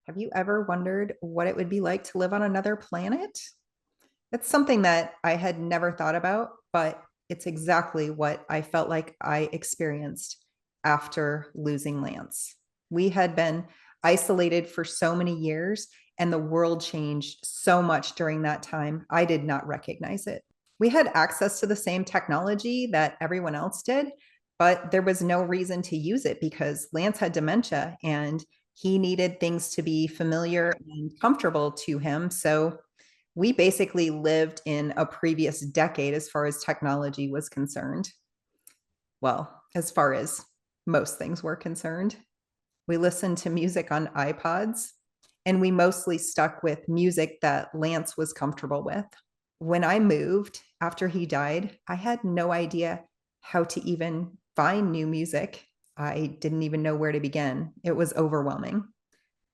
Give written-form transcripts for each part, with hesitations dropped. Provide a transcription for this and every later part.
Have you ever wondered what it would be like to live on another planet? It's something that I had never thought about, but it's exactly what I felt like I experienced after losing Lance. We had been isolated for so many years, and the world changed so much during that time. I did not recognize it. We had access to the same technology that everyone else did, but there was no reason to use it because Lance had dementia and he needed things to be familiar and comfortable to him. So we basically lived in a previous decade as far as technology was concerned. Well, as far as most things were concerned, we listened to music on iPods and we mostly stuck with music that Lance was comfortable with. When I moved after he died, I had no idea how to even find new music. I didn't even know where to begin. It was overwhelming.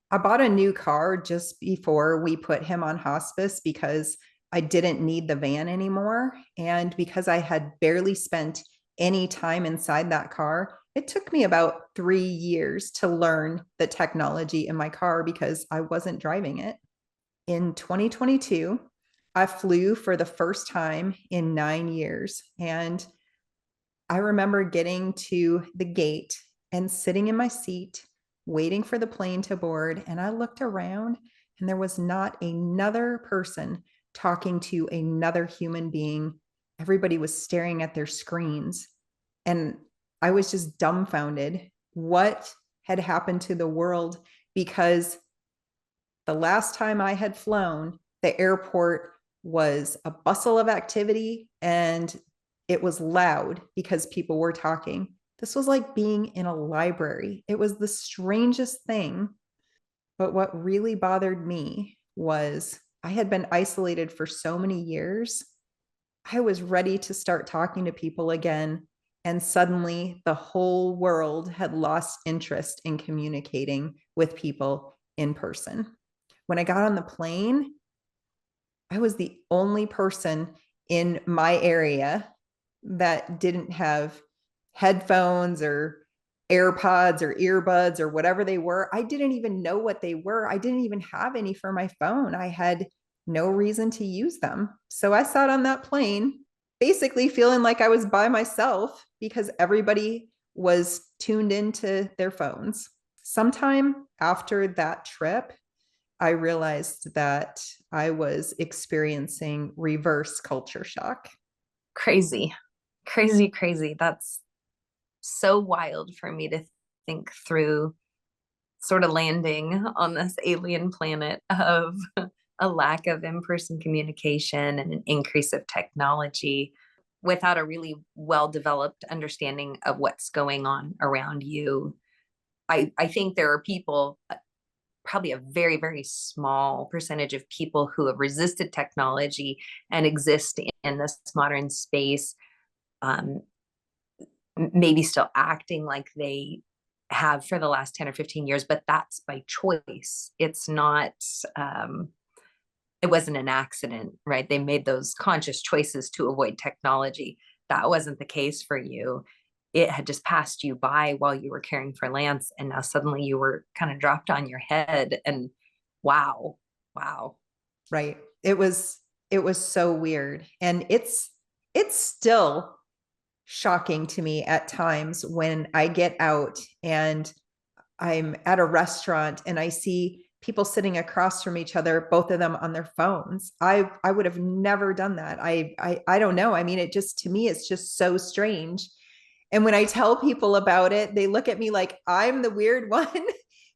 I bought a new car just before we put him on hospice because I didn't need the van anymore. And because I had barely spent any time inside that car, it took me about 3 years to learn the technology in my car because I wasn't driving it. In 2022, I flew for the first time in 9 years. And I remember getting to the gate and sitting in my seat, waiting for the plane to board. And I looked around, and there was not another person talking to another human being. Everybody was staring at their screens. And I was just dumbfounded. What had happened to the world? Because the last time I had flown, the airport was a bustle of activity and it was loud because people were talking. This was like being in a library. It was the strangest thing. But what really bothered me was I had been isolated for so many years. I was ready to start talking to people again. And suddenly the whole world had lost interest in communicating with people in person. When I got on the plane, I was the only person in my area that didn't have headphones or AirPods or earbuds or whatever they were. I didn't even know what they were. I didn't even have any for my phone. I had no reason to use them. So I sat on that plane basically feeling like I was by myself because everybody was tuned into their phones. Sometime after that trip, I realized that I was experiencing reverse culture shock. Crazy, crazy, crazy. That's so wild for me to think through sort of landing on this alien planet of a lack of in-person communication and an increase of technology without a really well-developed understanding of what's going on around you. I think there are people, probably a very, very small percentage of people who have resisted technology and exist in this modern space, um, maybe still acting like they have for the last 10 or 15 years, but that's by choice. It's not, it wasn't an accident, right? They made those conscious choices to avoid technology. That wasn't the case for you. It had just passed you by while you were caring for Lance, and now suddenly you were kind of dropped on your head. And wow, wow. Right. It was so weird. And it's still shocking to me at times when I get out and I'm at a restaurant and I see people sitting across from each other, both of them on their phones. I would have never done that. I don't know. I mean, it just to me, it's just so strange. And when I tell people about it, they look at me like I'm the weird one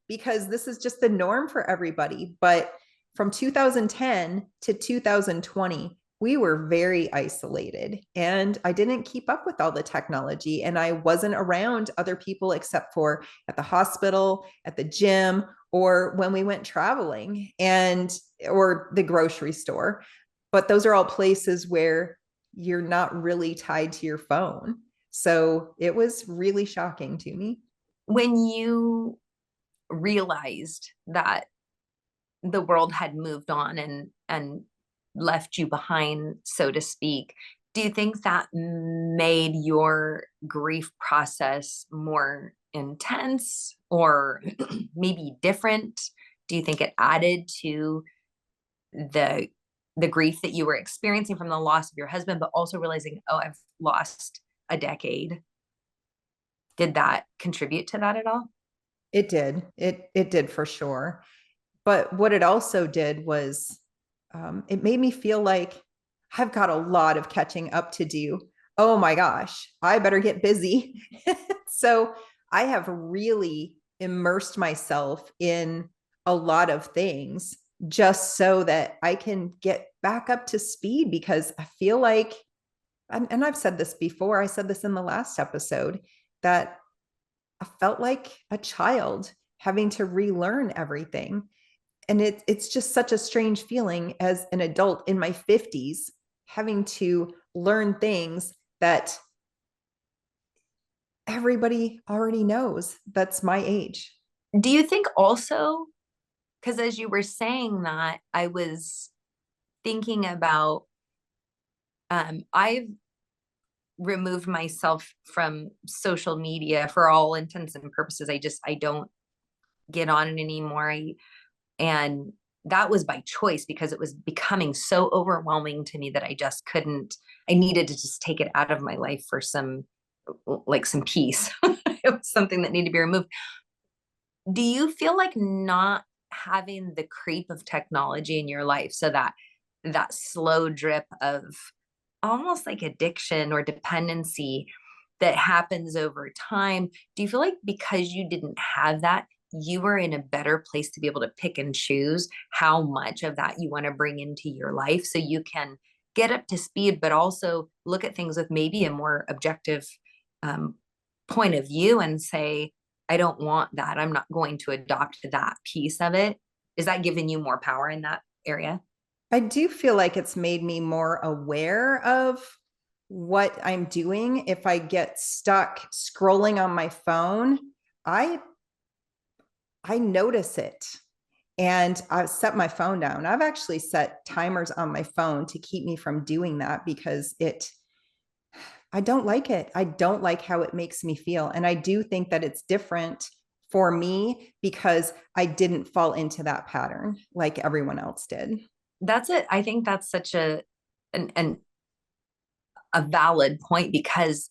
because this is just the norm for everybody. But from 2010 to 2020, we were very isolated and I didn't keep up with all the technology and I wasn't around other people except for at the hospital, at the gym, or when we went traveling and or the grocery store. But those are all places where you're not really tied to your phone. So it was really shocking to me. When you realized that the world had moved on and left you behind, so to speak, do you think that made your grief process more intense or maybe different Do you think it added to the the grief that you were experiencing from the loss of your husband, but also realizing, oh, I've lost a decade? Did that contribute to that at all? It did. It did for sure. But what it also did was it made me feel like I've got a lot of catching up to do. Oh my gosh, I better get busy. So I have really immersed myself in a lot of things just so that I can get back up to speed because I feel like, and I've said this before, I said this in the last episode, that I felt like a child having to relearn everything. And it's just such a strange feeling as an adult in my 50s having to learn things that everybody already knows that's my age. Do you think also, because as you were saying that, I was thinking about, I've removed myself from social media for all intents and purposes. I don't get on it anymore. And that was by choice because it was becoming so overwhelming to me that I just couldn't, I needed to just take it out of my life for some, like some peace. It was something that needed to be removed. Do you feel like not having the creep of technology in your life, so that that slow drip of almost like addiction or dependency that happens over time, do you feel like because you didn't have that, you were in a better place to be able to pick and choose how much of that you want to bring into your life so you can get up to speed, but also look at things with maybe a more objective um, point of view and say, I don't want that. I'm not going to adopt that piece of it. Is that giving you more power in that area? I do feel like it's made me more aware of what I'm doing. If I get stuck scrolling on my phone, I I notice it and I've set my phone down. I've actually set timers on my phone to keep me from doing that because I don't like it. I don't like how it makes me feel. And I do think that it's different for me because I didn't fall into that pattern like everyone else did. That's it. I think that's such an a valid point because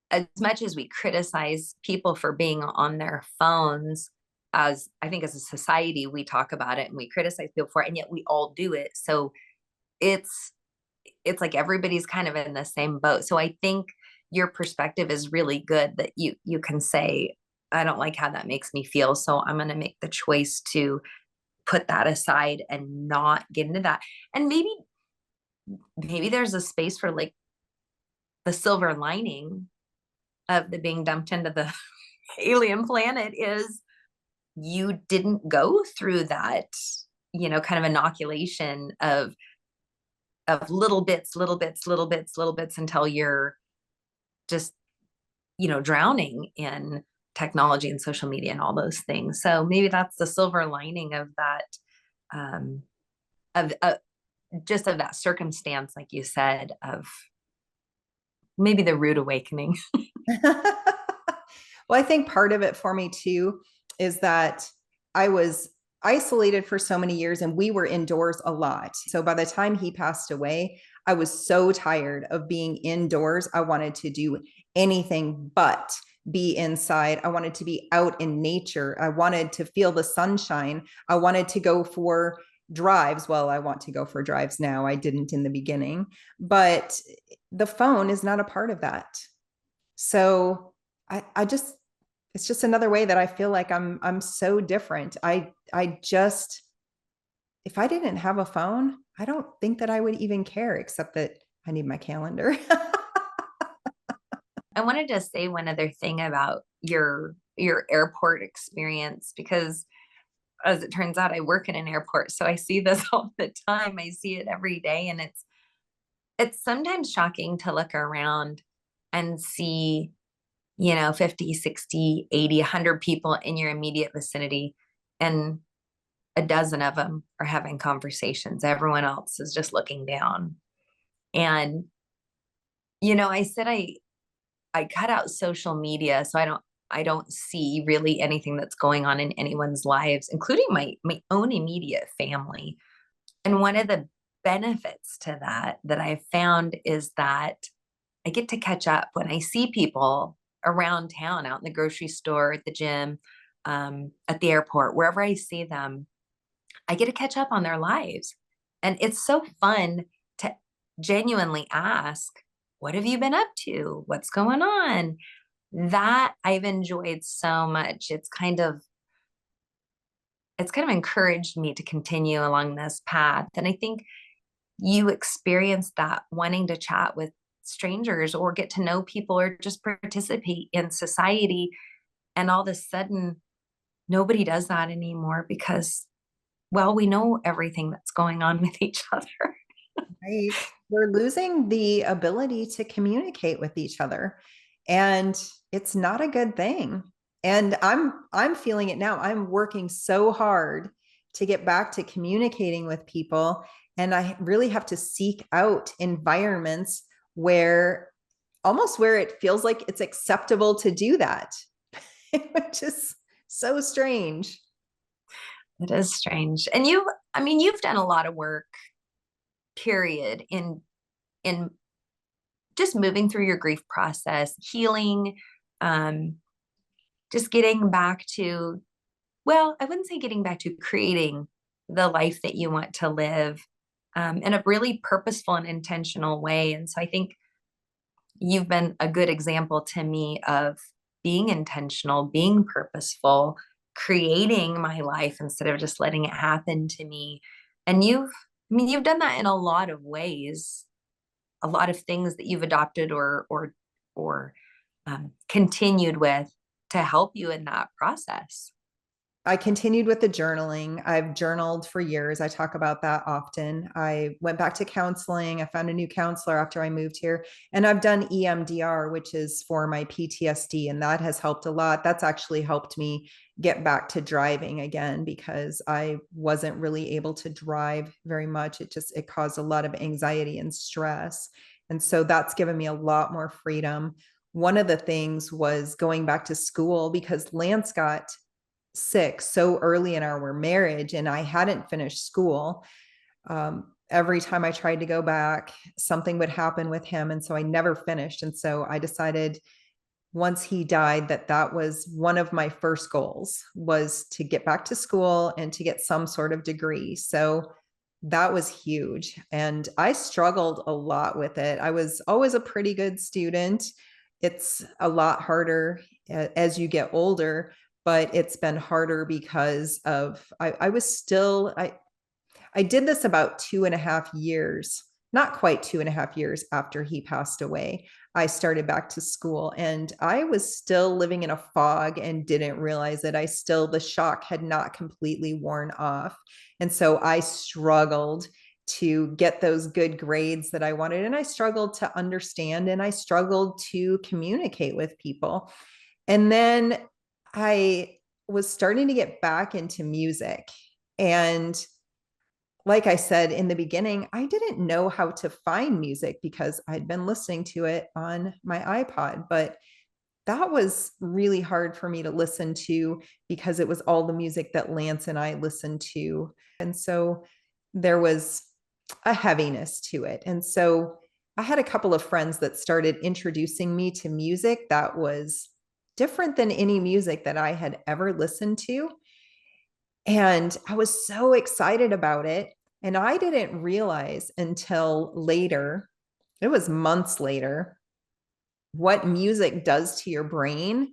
as much as we criticize people for being on their phones, as I think as a society, we talk about it and we criticize people for it, and yet we all do it. So it's it's like everybody's kind of in the same boat. So I think your perspective is really good that you can say, I don't like how that makes me feel. So I'm going to make the choice to put that aside and not get into that. And maybe there's a space for like the silver lining of the being dumped into the alien planet is you didn't go through that, kind of inoculation of little bits, little bits, little bits, little bits until you're just, drowning in technology and social media and all those things. So maybe that's the silver lining of that, um, of just of that circumstance, like you said, of maybe the rude awakening. Well, I think part of it for me too is that I was isolated for so many years and we were indoors a lot. So by the time he passed away, I was so tired of being indoors. I wanted to do anything but be inside. I wanted to be out in nature. I wanted to feel the sunshine. I wanted to go for drives. Well, I want to go for drives now. I didn't in the beginning, but the phone is not a part of that. So I just it's just another way that I feel like I'm so different. I just if I didn't have a phone, I don't think that I would even care, except that I need my calendar. I wanted to say one other thing about your airport experience because as it turns out, I work in an airport, so I see this all the time. I see it every day, and it's sometimes shocking to look around and see, 50, 60, 80, 100 people in your immediate vicinity, and a dozen of them are having conversations. Everyone else is just looking down. And I said I cut out social media, so I don't I don't see really anything that's going on in anyone's lives, including my own immediate family. And one of the benefits to that I've found is that I get to catch up when I see people around town, out in the grocery store, at the gym, at the airport, wherever I see them. I get to catch up on their lives. And it's so fun to genuinely ask, what have you been up to? What's going on? That I've enjoyed so much. It's kind of encouraged me to continue along this path. And I think you experience that wanting to chat with strangers or get to know people or just participate in society. And all of a sudden, nobody does that anymore because, well, we know everything that's going on with each other. Right. We're losing the ability to communicate with each other. And it's not a good thing. And I'm feeling it now. I'm working so hard to get back to communicating with people. And I really have to seek out environments where almost where it feels like it's acceptable to do that, which is so strange. It is strange. And you've done a lot of work, period, in just moving through your grief process, healing, um, just getting back to, well, I wouldn't say getting back to creating the life that you want to live, in a really purposeful and intentional way. And so I think you've been a good example to me of being intentional, being purposeful, creating my life instead of just letting it happen to me. And you've done that in a lot of ways, a lot of things that you've adopted or continued with to help you in that process. I continued with the journaling. I've journaled for years. I talk about that often. I went back to counseling. I found a new counselor after I moved here. And I've done EMDR, which is for my PTSD, and that has helped a lot. That's actually helped me get back to driving again because I wasn't really able to drive very much. It caused a lot of anxiety and stress. And so that's given me a lot more freedom. One of the things was going back to school because Lance got sick so early in our marriage and I hadn't finished school. Every time I tried to go back, something would happen with him. And so I never finished. And so I decided once he died that was one of my first goals was to get back to school and to get some sort of degree. So that was huge. And I struggled a lot with it. I was always a pretty good student. It's a lot harder as you get older, but it's been harder because of I was still I did this about 2.5 years, not quite 2.5 years after he passed away. I started back to school and I was still living in a fog and didn't realize it. The shock had not completely worn off. And so I struggled to get those good grades that I wanted. And I struggled to understand and I struggled to communicate with people. And then I was starting to get back into music. And like I said in the beginning, I didn't know how to find music because I'd been listening to it on my iPod, but that was really hard for me to listen to because it was all the music that Lance and I listened to. And so there was a heaviness to it. And so I had a couple of friends that started introducing me to music that was different than any music that I had ever listened to. And I was so excited about it. And I didn't realize until later, it was months later, what music does to your brain.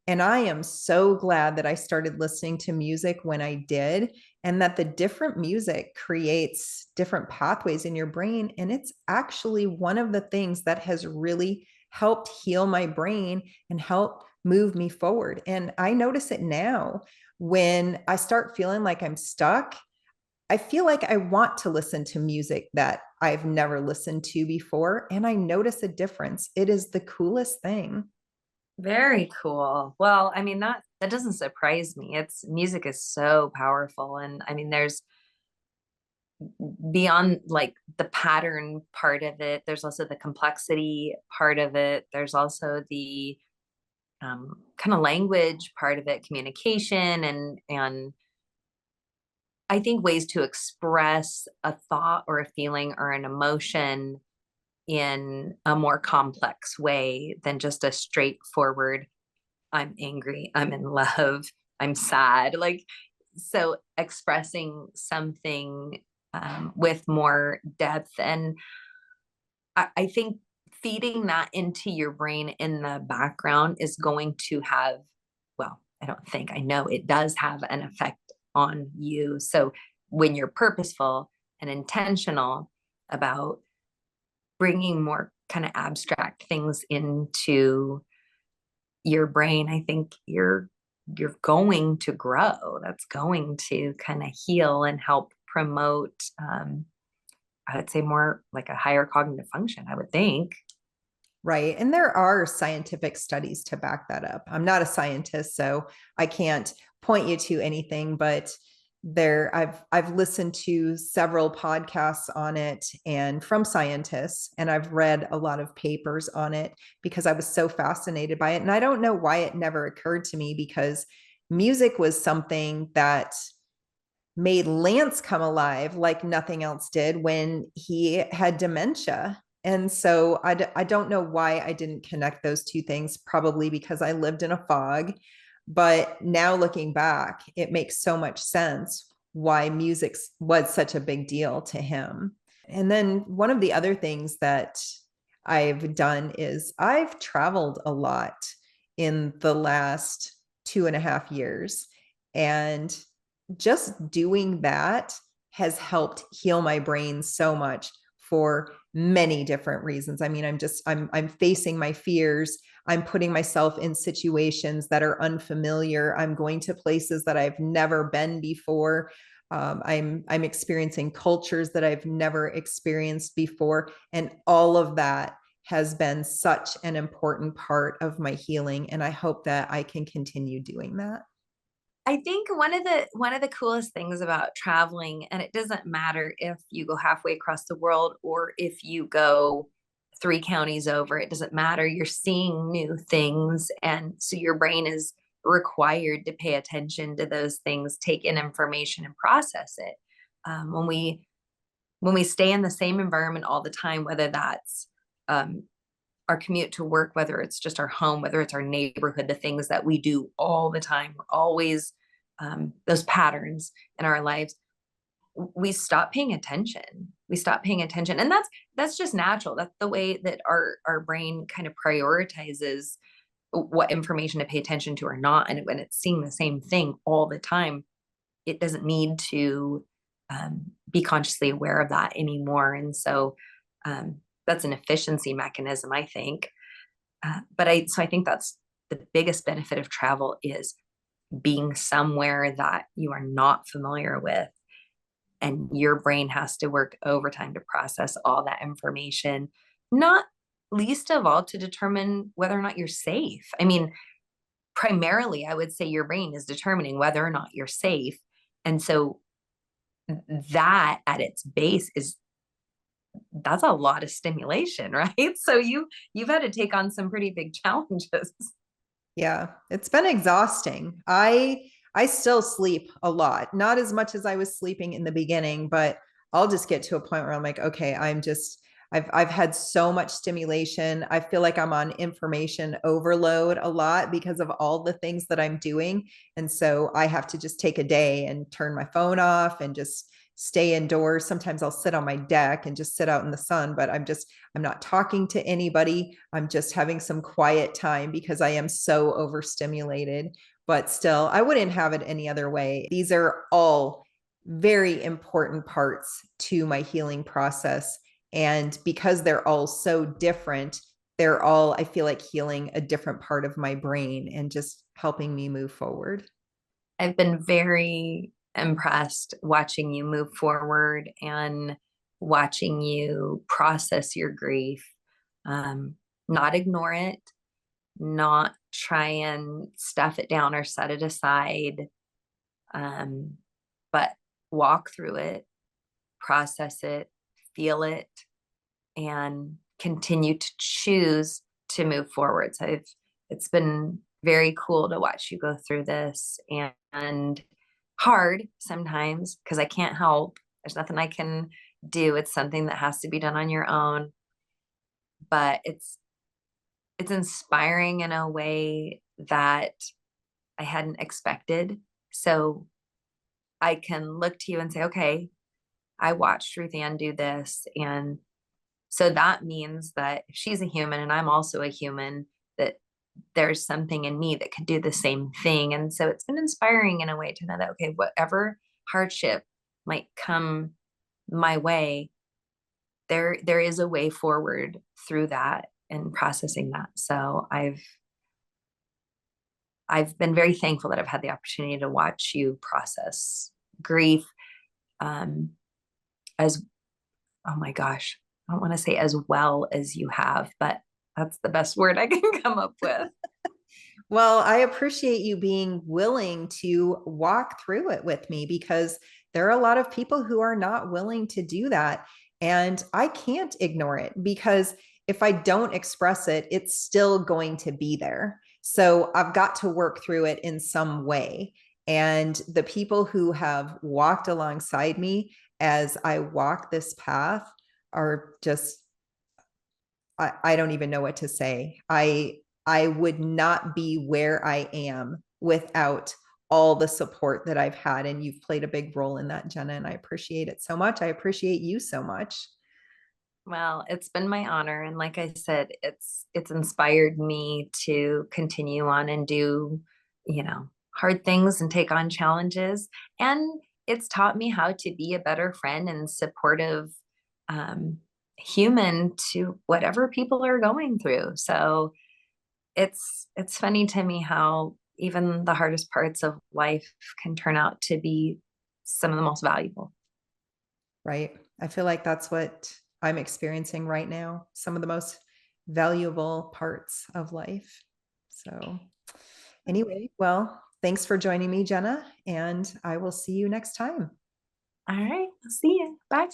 And I am so glad that I started listening to music when I did, and that the different music creates different pathways in your brain. And it's actually one of the things that has really helped heal my brain and help move me forward. And I notice it now when I start feeling like I'm stuck. I feel like I want to listen to music that I've never listened to before, and I notice a difference. It is the coolest thing. Very cool. Well, I mean that doesn't surprise me. It's music is so powerful, and I mean there's beyond like the pattern part of it, there's also the complexity part of it. There's also the kind of language part of it, communication, and I think ways to express a thought or a feeling or an emotion in a more complex way than just a straightforward, I'm angry, I'm in love, I'm sad. Like, so expressing something with more depth. And I think feeding that into your brain in the background is going to have, well, I don't think, I know it does have an effect on you. So when you're purposeful and intentional about bringing more kind of abstract things into your brain, I think you're going to grow. That's going to kind of heal and help promote, I would say, more like a higher cognitive function, I would think. Right. And there are scientific studies to back that up. I'm not a scientist, so I can't point you to anything, but I've listened to several podcasts on it and from scientists, and I've read a lot of papers on it because I was so fascinated by it. And I don't know why it never occurred to me, because music was something that made Lance come alive like nothing else did when he had dementia. And so I don't know why I didn't connect those two things, probably because I lived in a fog. But now looking back, it makes so much sense why music was such a big deal to him. And then one of the other things that I've done is I've traveled a lot in the last 2.5 years. And just doing that has helped heal my brain so much for many different reasons. I mean, I'm facing my fears. I'm putting myself in situations that are unfamiliar. I'm going to places that I've never been before. I'm experiencing cultures that I've never experienced before, and all of that has been such an important part of my healing. And I hope that I can continue doing that. I think one of the coolest things about traveling, and it doesn't matter if you go halfway across the world or if you go three counties over, it doesn't matter. You're seeing new things, and so your brain is required to pay attention to those things, take in information, and process it. When we stay in the same environment all the time, whether that's um, our commute to work, whether it's just our home, whether it's our neighborhood, the things that we do all the time, we're always those patterns in our lives. We stop paying attention. We stop paying attention, and that's just natural. That's the way that our brain kind of prioritizes what information to pay attention to or not. And when it's seeing the same thing all the time, it doesn't need to be consciously aware of that anymore. And so that's an efficiency mechanism, I think. So I think that's the biggest benefit of travel is being somewhere that you are not familiar with, and your brain has to work overtime to process all that information, not least of all to determine whether or not you're safe. I mean, primarily, I would say your brain is determining whether or not you're safe. And so that at its base is that's a lot of stimulation, right? So you've had to take on some pretty big challenges. Yeah, it's been exhausting. I still sleep a lot, not as much as I was sleeping in the beginning, but I'll just get to a point where I'm like, okay, I've had so much stimulation. I feel like I'm on information overload a lot because of all the things that I'm doing. And so I have to just take a day and turn my phone off and just stay indoors. Sometimes I'll sit on my deck and just sit out in the sun, but I'm not talking to anybody. I'm just having some quiet time because I am so overstimulated. But still, I wouldn't have it any other way. These are all very important parts to my healing process. And because they're all so different, they're all, I feel like, healing a different part of my brain and just helping me move forward. I've been very impressed watching you move forward and watching you process your grief, um, not ignore it, not try and stuff it down or set it aside, um, but walk through it, process it, feel it, and continue to choose to move forward. So it's been very cool to watch you go through this, and hard sometimes because I can't help. There's nothing I can do. It's something that has to be done on your own, but it's inspiring in a way that I hadn't expected. So I can look to you and say, okay, I watched RuthAnn do this. And so that means that if she's a human and I'm also a human, that there's something in me that could do the same thing. And so it's been inspiring in a way to know that, okay, whatever hardship might come my way, there is a way forward through that and processing that. So I've been very thankful that I've had the opportunity to watch you process grief, um, as, oh my gosh, I don't want to say as well as you have, but that's the best word I can come up with. Well, I appreciate you being willing to walk through it with me because there are a lot of people who are not willing to do that. And I can't ignore it because if I don't express it, it's still going to be there. So I've got to work through it in some way. And the people who have walked alongside me as I walk this path are just, I don't even know what to say. I would not be where I am without all the support that I've had. And you've played a big role in that, Jenna. And I appreciate it so much. I appreciate you so much. Well, it's been my honor. And like I said, it's inspired me to continue on and do, hard things and take on challenges. And it's taught me how to be a better friend and supportive um, human to whatever people are going through. So it's funny to me how even the hardest parts of life can turn out to be some of the most valuable. Right. I feel like that's what I'm experiencing right now. Some of the most valuable parts of life. So, anyway, well, thanks for joining me, Jenna. And I will see you next time. All right, I'll see you. Bye.